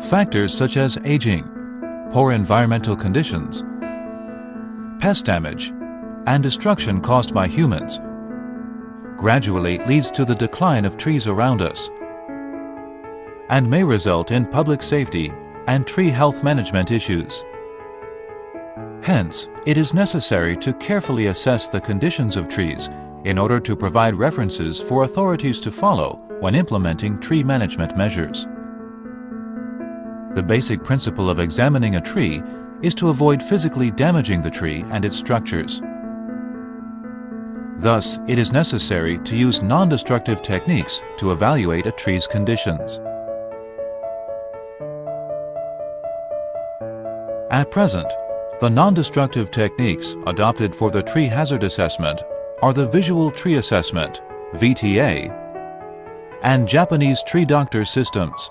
Factors such as aging, poor environmental conditions, pest damage, and destruction caused by humans gradually leads to the decline of trees around us and may result in public safety and tree health management issues. Hence, it is necessary to carefully assess the conditions of trees in order to provide references for authorities to follow when implementing tree management measures. The basic principle of examining a tree is to avoid physically damaging the tree and its structures. Thus, it is necessary to use non-destructive techniques to evaluate a tree's conditions. At present, the non-destructive techniques adopted for the tree hazard assessment are the Visual Tree Assessment, VTA, and Japanese tree doctor systems,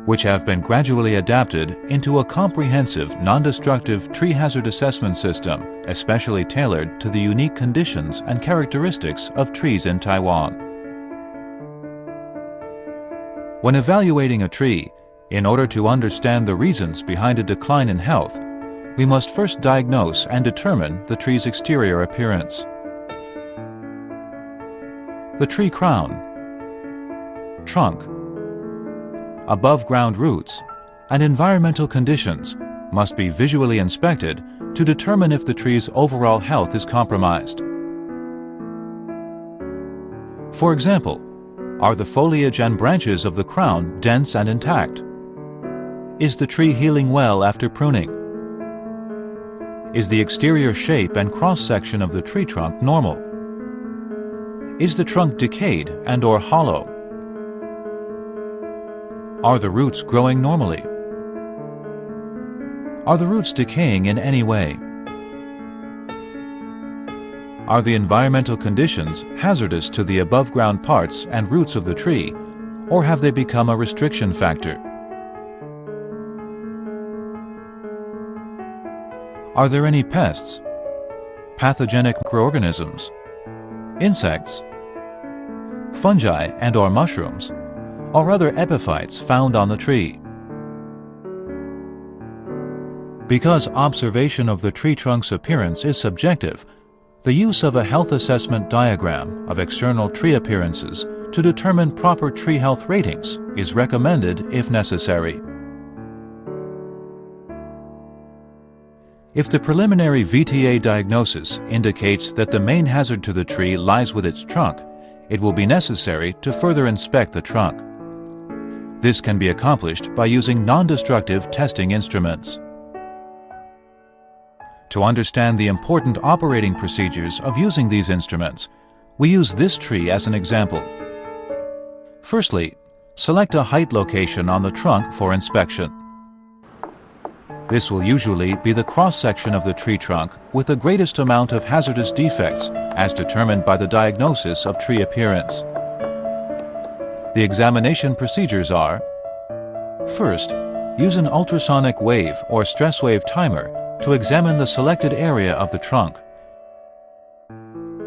which have been gradually adapted into a comprehensive non-destructive tree hazard assessment system especially tailored to the unique conditions and characteristics of trees in Taiwan. When evaluating a tree, in order to understand the reasons behind a decline in health, we must first diagnose and determine the tree's exterior appearance. The tree crown, trunk, above-ground roots, and environmental conditions must be visually inspected to determine if the tree's overall health is compromised. For example, are the foliage and branches of the crown dense and intact? Is the tree healing well after pruning? Is the exterior shape and cross-section of the tree trunk normal? Is the trunk decayed and/or hollow? Are the roots growing normally? Are the roots decaying in any way? Are the environmental conditions hazardous to the above-ground parts and roots of the tree, or have they become a restriction factor? Are there any pests, pathogenic microorganisms, insects, fungi and/or mushrooms, or other epiphytes found on the tree? Because observation of the tree trunk's appearance is subjective, the use of a health assessment diagram of external tree appearances to determine proper tree health ratings is recommended if necessary. If the preliminary VTA diagnosis indicates that the main hazard to the tree lies with its trunk, it will be necessary to further inspect the trunk. This can be accomplished by using non-destructive testing instruments. To understand the important operating procedures of using these instruments, we use this tree as an example. Firstly, select a height location on the trunk for inspection. This will usually be the cross-section of the tree trunk with the greatest amount of hazardous defects as determined by the diagnosis of tree appearance. The examination procedures are: first, use an ultrasonic wave or stress wave timer to examine the selected area of the trunk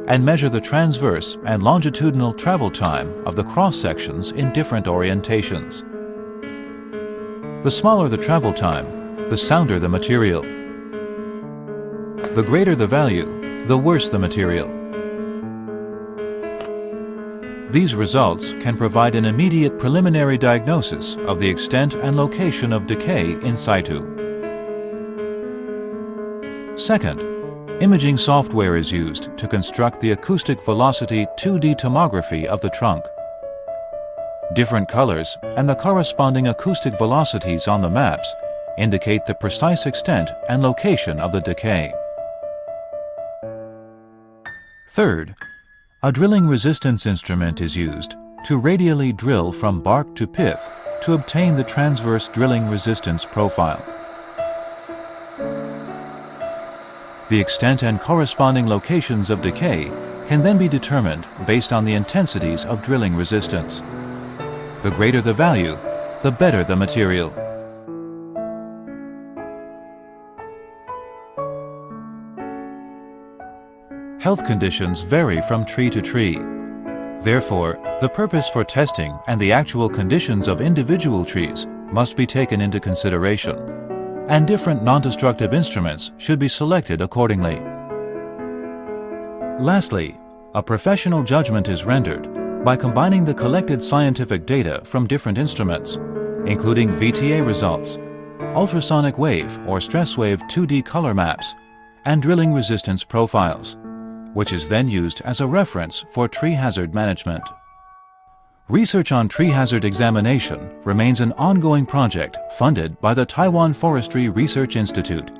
and measure the transverse and longitudinal travel time of the cross-sections in different orientations. The smaller the travel time, the sounder the material. The greater the value, the worse the material. These results can provide an immediate preliminary diagnosis of the extent and location of decay in situ. Second, imaging software is used to construct the acoustic velocity 2D tomography of the trunk. Different colors and the corresponding acoustic velocities on the maps indicate the precise extent and location of the decay. Third, a drilling resistance instrument is used to radially drill from bark to pith to obtain the transverse drilling resistance profile. The extent and corresponding locations of decay can then be determined based on the intensities of drilling resistance. The greater the value, the better the material. Health conditions vary from tree to tree. Therefore, the purpose for testing and the actual conditions of individual trees must be taken into consideration, and different non-destructive instruments should be selected accordingly. Lastly, a professional judgment is rendered by combining the collected scientific data from different instruments, including VTA results, ultrasonic wave or stress wave 2D color maps, and drilling resistance profiles, which is then used as a reference for tree hazard management. Research on tree hazard examination remains an ongoing project funded by the Taiwan Forestry Research Institute.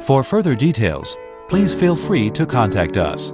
For further details, please feel free to contact us.